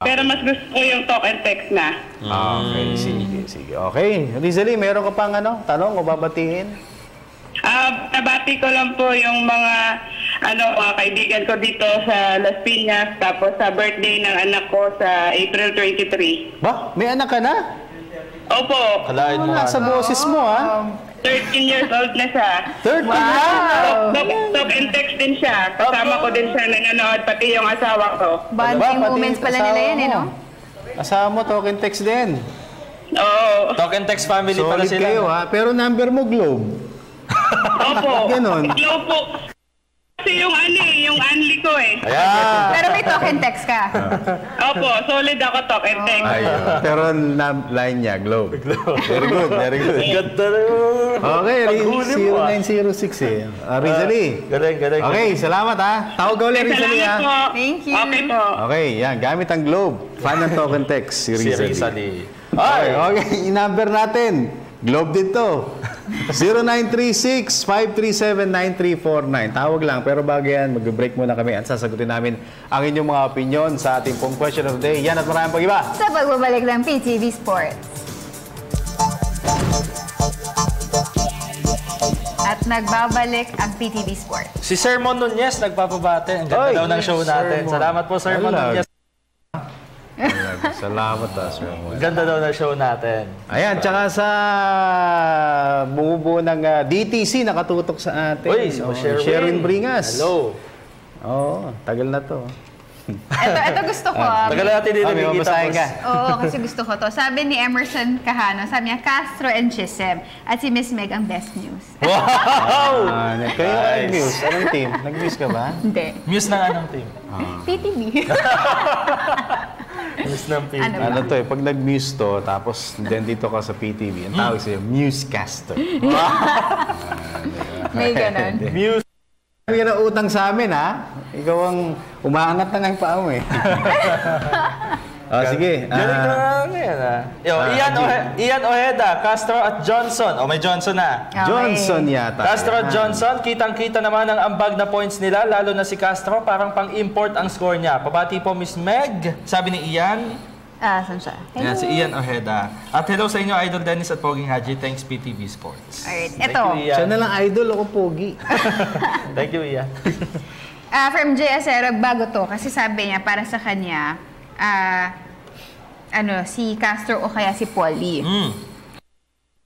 Pero mas gusto ko yung talk and text na. Okay, sige. Okay, Rizali, meron ka pang tanong o babatiin? Nabati ko lang po yung mga kaibigan ko dito sa Las Piñas, tapos sa birthday ng anak ko sa April 23. Ba? May anak ka na? Opo. Kalain mo Sa boses mo, ha? 13 years old na siya. 13 Talk and text din siya. Kasama ko din siya nanonood, pati yung asawa ko. Bonding moments pala nila yan, no? Asawa mo, talk and text din. Oo. Talk and text family pala Solid sila. kayo, ha? Pero number mo, Globe. Opo. Ganon. Globe po. Kasi yung yung Anli ko eh. Ayan. Pero may talk and text ka. Opo, solid ako talk and text. Pero line niya, Globe. Very good. Ganda na yun. Okay, 0906 eh. Rizali. Galing. Okay, salamat ha. Tawag ka ulit, Rizali ha. Thank you. Okay po. Okay, yan. Gamit ang Globe. Fan ng talk and text, si Rizali. Okay, i-number natin. Globe dito. 0936-537-9349. Tawag lang. Pero bago yan, mag-break muna kami at sasagutin namin ang inyong mga opinion sa ating pong question of the day. Yan at maraming pag-iba. Sa pagbabalik ng PTV Sports. At nagbabalik ang PTV Sports. Si Sir Mon Nunez nagpapabate. Ang ganda daw ng show natin. Salamat po, Sir Mon Nunez. Salamat Sir Mon. Ganda daw ng show natin. Ayan, tsaka sa bumubuo ng DTC nakatutok sa atin. Uy, Sherwin Bringas. Hello. Tagal na to. Ito gusto ko. Tagal natin din nakikita, boss. Oo, kasi gusto ko to. Sabi ni Emerson Cajano, sabi niya, Castro and Chisem. At si Miss Meg ang best news. Wow! Kayo nag-muse. Anong team? Nag-muse ka ba? Hindi. Muse ng anong team? PTV. Muse ng PTV. Ano to pag nag-muse to, tapos dito ka sa PTV, ang tawag sa'yo, Musecaster. May ganun. Muse. Sabi ka na utang sa amin, ha? Ikaw ang umaangat na nga yung paa mo, eh. Sige. Galing ka nga ngayon, ha? Ian Ojeda, Castro at Johnson. May Johnson na. Johnson yata. Castro at Johnson, kitang-kita naman ang ambag na points nila, lalo na si Castro, parang pang-import ang score niya. Pabati po, Miss Meg. Sabi ni Ian. Saan siya? Yan, si Ian Ojeda. At hello sa inyo, Idol Dennis at Poging Haji. Thanks, PTV Sports. Alright, ito. Siya na lang idol, ako Pogi. Thank you, Ian. From J. Acerog, bago to. Kasi sabi niya, para sa kanya, si Castro o kaya si Paulie.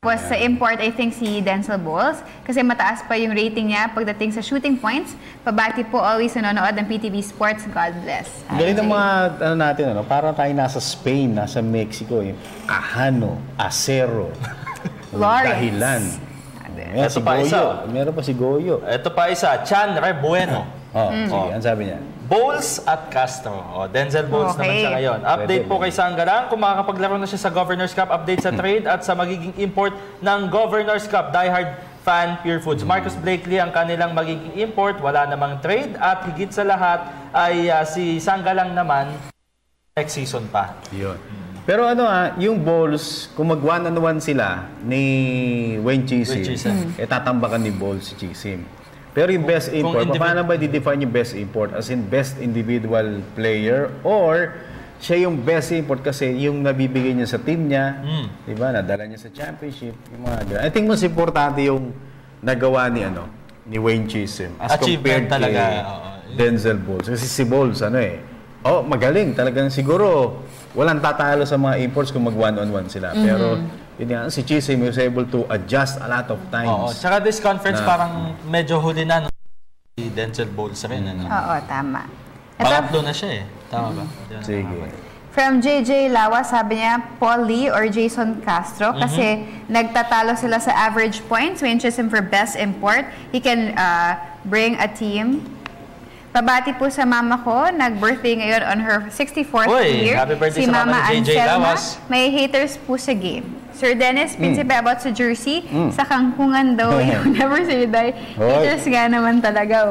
Was sa import, I think, si Denzel Bowles. Kasi mataas pa yung rating niya pagdating sa shooting points. Pabati po always nanonood ng PTV Sports. God bless. Galing ng mga, natin, para tayo nasa Spain, nasa Mexico, yung Cajano, Acero, Dahilan. Ito pa isa. Meron pa si Goyo. Ito pa isa, Chan Rebueno. Sige, ang sabi niya? Bowles at Castro. Denzel Bowles naman siya ngayon. Update po kay Sanggalang kung makakapaglaro na siya sa Governor's Cup. Update sa trade at sa magiging import ng Governor's Cup. Diehard fan, Pure Foods. Marcus Blakely ang kanilang magiging import. Wala namang trade. At higit sa lahat ay si Sanggalang naman next season pa. Yun. Pero yung Bowles, kung mag-1-on-1 sila ni Wayne Chisim, tatambakan ni Bowles si Chisim. Pero yung best import, paano ba i-define yung best import? As in best individual player or siya yung best import kasi yung nabibigay niya sa team niya, diba? Nadala niya sa championship, yung mga ganun. I think mas importante yung nagawa ni Wayne Chisim as compared talaga. Kay Denzel Bowles. Kasi si Bowles, magaling. Talagang siguro walang tatalo sa mga imports kung mag-1-on-1 sila. Pero yun nga, si Chisim was able to adjust a lot of times. Tsaka this conference parang medyo huli na si Denzel Bowles rin. Oo, tama. Pangatlo na siya Tama ba? Sige. From JJ Lawa, sabi niya, Paulie or Jason Castro kasi nagtatalo sila sa average points. Wayne Chisim for best import. He can bring a team. Pabati po sa mama ko, nag-birthday ngayon on her 64th year. Happy birthday si sa Mama JJ Anselma. Lawas. May haters po sa game. Sir Dennis, Prinsipe about sa jersey, sa kangkungan daw, yung never say die. Haters nga naman talaga,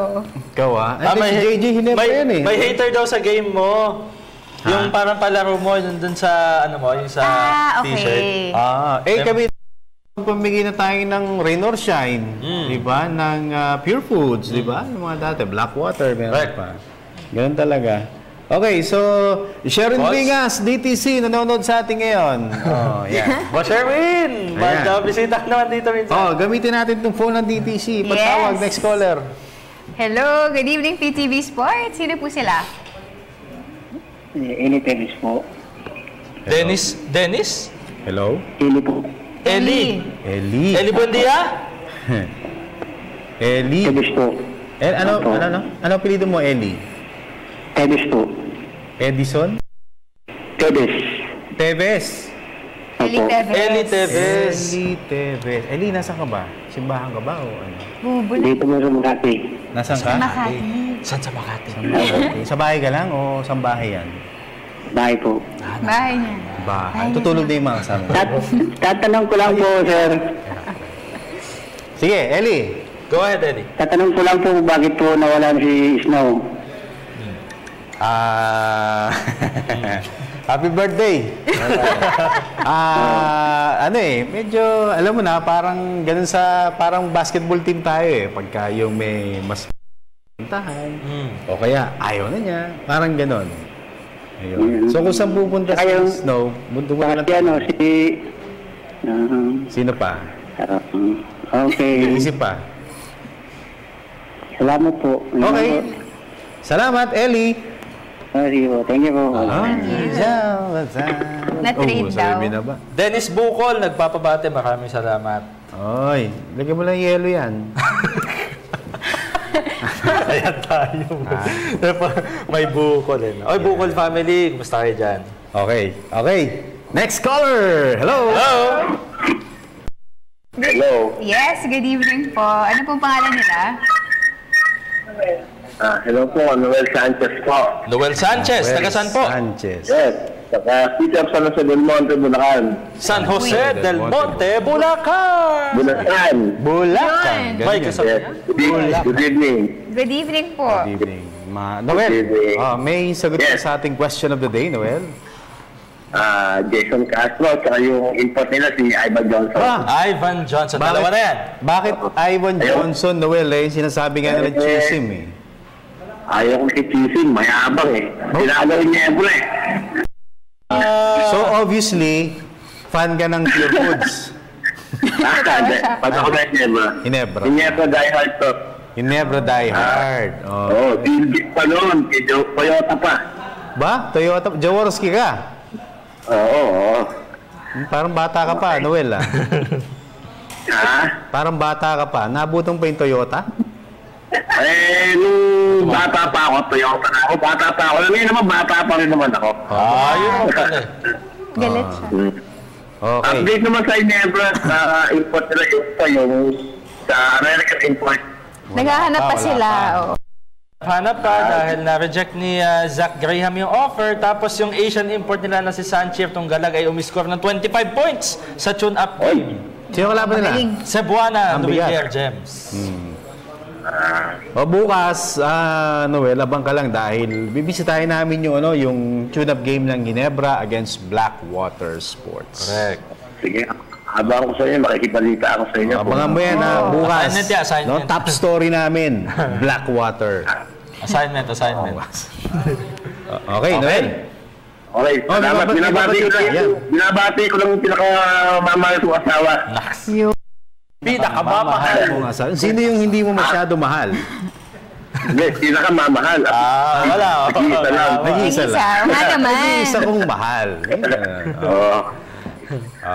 Ikaw si JJ Hinebra yan May hater daw sa game mo. Yung parang palaro mo, dun sa, yung sa t-shirt. Kami, pamigay na tayo ng Rain or Shine, diba? Ng Pure Foods, diba? Yung mga dati, Blackwater, meron pa. Ganun talaga. Okay, so Sherwin Bingas, DTC, nanonood sa atin ngayon. Yan. Boss Sherwin! Bisita naman dito minsan. Gamitin natin itong phone ng DTC. Patawag, next caller. Hello, good evening PTV Sports. Sino po sila? Eli Dennis po. Dennis? Hello? Eli po. Eli Buendia? Eli? Dennis po. Ano apelido mo, Eli? Dennis po. Edison? Teves. Eli Teves. Eli, nasaan ka ba? Simbahan ka ba o ano? Dito mo sa Makati. Nasaan ka? Makati. Saan sa Makati? Sa bahay ka lang o sa bahay yan? Bahay po. Bahay niya. Bahay. Tutulog din yung mga kasama. Tatanong ko lang po, sir. Sige, Eli. Go ahead, Eli. Tatanong ko lang po bakit po nawalan si Snow. Happy birthday! Medyo, alam mo na, parang ganun parang basketball team tayo pagka yung may mas puntahan, o kaya ayaw na niya, parang ganun. Ayun. So kung saan pupunta si Snow, mundo mo na lang. Sino pa? Okay. Isip pa. Salamat po. Okay. Salamat, Eli. Sige po. Thank you po. Na-trade daw. Dennis Bukol, nagpapabate. Maraming salamat. Oy, lagyan mo lang yelo yan. Ayan tayo. May bukol eh. Oy, bukol family. Kumusta kayo dyan? Okay. Next caller! Hello! Hello. Yes, good evening po. Ano pong pangalan nila? Hello po, Noel Sanchez po. Noel Sanchez, taga saan po? Yes, taga City of San Jose del Monte, Bulacan. San Jose del Monte, Bulacan! Bulacan. May kasama. Good evening. Good evening po. Good evening. Noel, may sagot ka sa ating question of the day, Noel? Jason Castro, saka yung import nila si Ivan Johnson. Ivan Johnson, dalawa na yan. Bakit Ivan Johnson, Noel, sinasabi nga nila Chisim eh? Ayaw kong si Chisim, mayabang eh. Pinagawin niya yung eh. So obviously, fan ka ng Pure Foods. Pag ako na Ginebra. Ginebra die hard to. Ginebra die hard. Dilbit pa noon, Toyota pa. Ba? Toyota? Jaworski ka? Oo. Parang bata ka pa, Noel ah. Parang bata ka pa. Nabutan pa yung Toyota? Nung bata pa ako, Toyota na ako. Bata pa ako. Ngayon naman, bata pa rin naman ako. Yun mo pala. Galit siya. Okay. Update naman sa Ginebra, sa import nila yung sa American import. Naghahanap pa sila. Hanap pa dahil na-reject ni Zach Graham yung offer. Tapos yung Asian import nila na si Sanchir Tunggalag ay umiscore ng 25 points sa tune-up game. Sino kalaban nila? Cebuana, Nubilier Gems. Bukas, Noel, abang ka lang dahil bibisitahin namin yung tune-up game ng Ginebra against Blackwater Sports. Correct. Sige, habang ko sa inyo, makikibalita ako sa inyo. Abangan mo yan bukas. Assignment. Top story namin, Blackwater. Assignment. Okay, Noel. Okay, salamat. Binabati ko lang yung pinakamamahal kong asawa. Pinakamamahal. Sino yung hindi mo masyado mahal? Hindi, pinakamamahal. Wala. Nag-iisa lang. Nag-iisa lang. Wala naman. Nag-iisa kong mahal.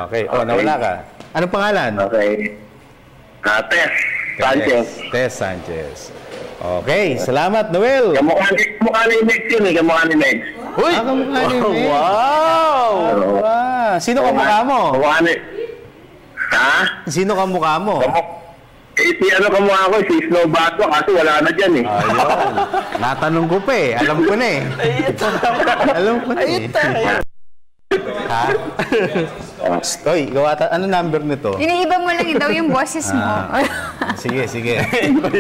Okay. Nawala ka. Anong pangalan? Okay. Tess Sanchez. Tess Sanchez. Okay. Salamat, Noel. Kamukha ni Mex yun eh. Kamukha ni Mex. Uy! Kamukha ni Mex. Wow! Sino kamukha mo? Kamukha ni... Ha? Sino kamukha mo? Si kamukha ko, si Snow Bato, kasi wala na dyan eh. Ayun. Natanong ko pa eh. Alam ko na eh. Alam ko na eh. Ha? Oy, ano number nito? Iniiba mo lang daw yung boses mo. Sige.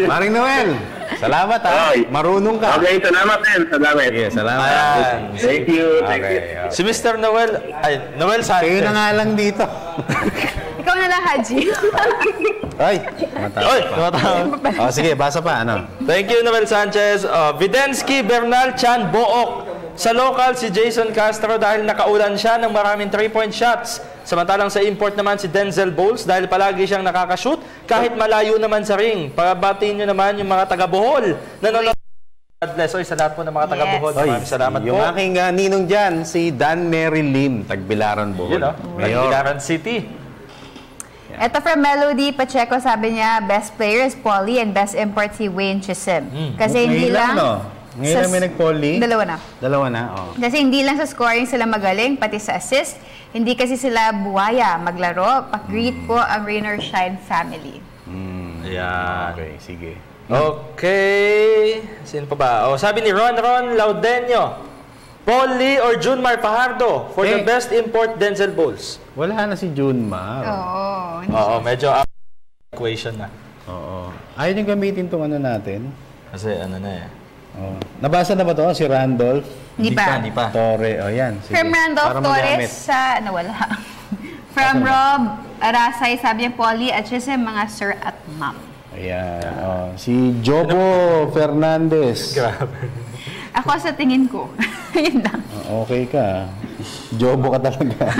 Maring Noel, salamat ha. Marunong ka. Okay, salamat din. Salamat. Sige, salamat. Thank you. Si Mr. Noel, Noel Sanchez. Kayo na nga lang dito. Ikaw na lang, Haji. Tumatawag. Sige, basa pa. Thank you, Noel Sanchez. Vidensky, Bernal, Chan, Book. Sa local, si Jason Castro dahil nakaulan siya ng maraming 3-point shots. Samantalang sa import naman si Denzel Bowles dahil palagi siyang nakakashoot kahit malayo naman sa ring. Pabatiin nyo naman yung mga taga-Bohol. God bless. Sa lahat po ng mga taga-Bohol. Maraming salamat po. Yung aking ninong dyan, si Dan Mary Lim, Tagbilaran, Bohol. Tagbilaran City. Ito from Melody Pacheco, sabi niya, best player is Paulie and best import si Wayne Chisim. Kasi hindi lang... Ngayon may nag-poly? Dalawa na, Kasi hindi lang sa scoring sila magaling, pati sa assist. Hindi kasi sila buwaya maglaro. Pa-greet po ang Rain or Shine family. Ayan. Okay, sige. Okay. Sino pa ba? Sabi ni Ron Laudenio, Paul Lee or Junmar Fajardo for the best import Denzel Bowles. Wala na si Junmar. Oo, medyo equation na. Ayaw nyo gamitin itong natin. Kasi na eh. Nabasa na ba ito? Si Randolph? Hindi pa. Torre. Yan. Sige. From Randolph Torres sa... Nawala. From Rob Arasay, sabi niya, Paulie at siya mga sir at ma'am. Ayan. Si Jobo Fernandez. Grabe. Ako sa tingin ko. Yun lang. Okay ka. Jobo ka talaga.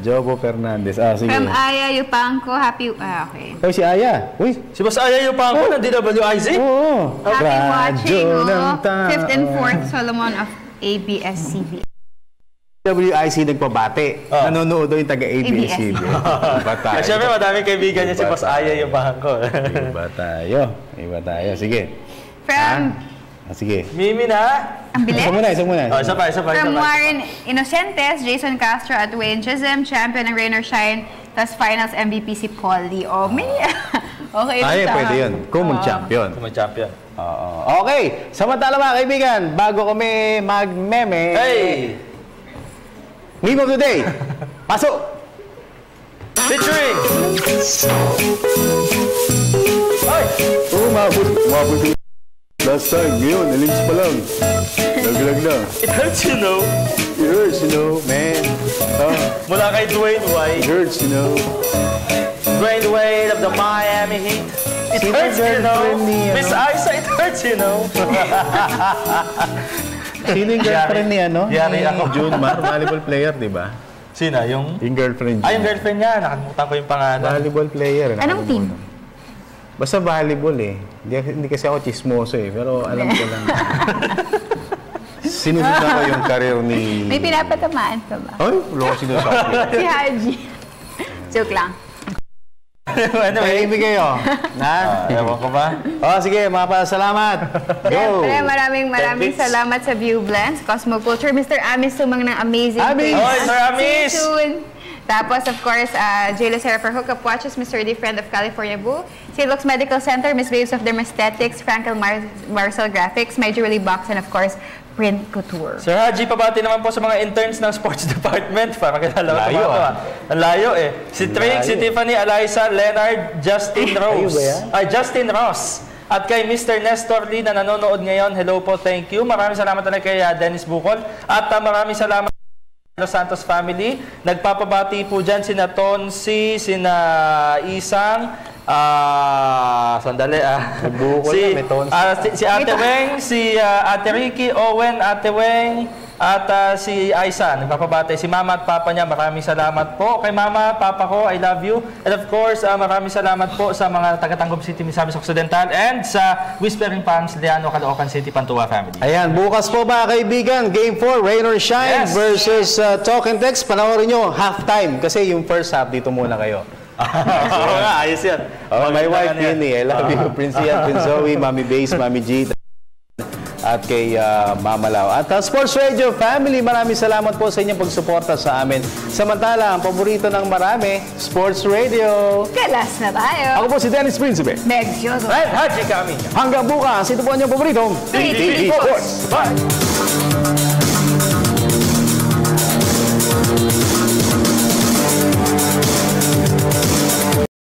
Jobo Fernandez. Sige. From Aya Yupanco, happy... okay. Si Aya. Uy. Si Boss Aya Yupanco ng DWIZ? Oo. Happy watching. 5th and 4th Solomon of ABS-CBN. WIC nagpabate. Nanonood daw yung taga-ABS-CBN. Iba tayo. Siyempre, madaming kaibigan niya si Boss Aya yung bangko. Iba tayo. Iba tayo. Sige. Sige. Mimi na. Ang bilis. Isa muna. Isa pa. From Warren Inocentes, Jason Castro at Wayne Chisholm, champion ng Rain or Shine, tas finals MVP si Paul Lee. Oh, may... Okay. Pwede yun. Kumang champion. Okay. Samantala mga kaibigan, bago kami mag-meme. Hey! Meme of the day. Pasok! Featuring! Ay! Mabot. Last time, ngayon, nalinis pa lang. Naglag na. It hurts, you know. It hurts, you know, man. Mula kay Dwayne White. It hurts, you know. Dwayne Wade of the Miami Heat. It hurts, you know. Miss Isa, it hurts, you know. Sino yung girlfriend ni Yari ako. Junmar, volleyball player, di ba? Sino? Yung girlfriend. Yung girlfriend niya. Nakalimutan ko yung pangalan. Volleyball player. Anong team? Basta volleyball eh. Hindi kasi ako chismoso eh. Pero alam ko lang. Sinusundan ko yung career ni... May pinapatamaan pa ba? Ay, wala ko sinusundan. Si Haji. Joke lang. Anyway, kayo. Ewan ko ba? Sige, mga pasalamat. Go! Siyempre, maraming salamat sa View Blends, Cosmo Culture, Mr. Amis Sumang ng Amazing Amis! Things. Oy, Sir Amis! See you soon. Tapos, of course, J. Lucera for Hookup Watches, Mr. D. Friend of California Boo, St. Luke's Medical Center, Miss Babes of Dermesthetics, Frankel Marcel Graphics, My Jewelry Box, and of course, Print Couture. Sir Haji, pabati naman po sa mga interns ng sports department para makilala ko ito. Ang layo eh. Si Trix, si Tiffany, Eliza, Leonard, Justin Rose. Justin Ross. At kay Mr. Nestor Lee na nanonood ngayon, hello po, thank you. Maraming salamat na kay Dennis Bukol. At maraming salamat Los Santos family. Nagpapabati po dyan sina Tonsi, sina Isang, sandali si Ate Weng, si Ate Ricky, Owen, Ate Weng, at si Aisan. Nagpapabati si Mama at Papa niya. Maraming salamat po kay Mama, Papa ko, I love you. And of course, maraming salamat po sa mga taga-Tangub City, Misamis Occidental, and sa Whispering Palms, Leano, Caloocan City, Pantua family. Ayan, bukas po mga kaibigan, Game 4, Rain or Shine versus Talk and Text. Panoorin nyo, halftime. Kasi yung first half, dito muna kayo. Oo nga, ayos yan. My wife, Winnie. I love you. Prince Ian, Prince Zoe, Mami Base, Mami G, at kay Mama Lau. At Sports Radio Family, maraming salamat po sa inyong pagsuporta sa amin. Samantala, ang paborito ng marami, Sports Radio. Kalas na tayo. Ako po si Dennis Principe. Meg Jodo. Haji kami. Hanggang bukas, ito po ang inyong paboritong TTV Sports. Bye!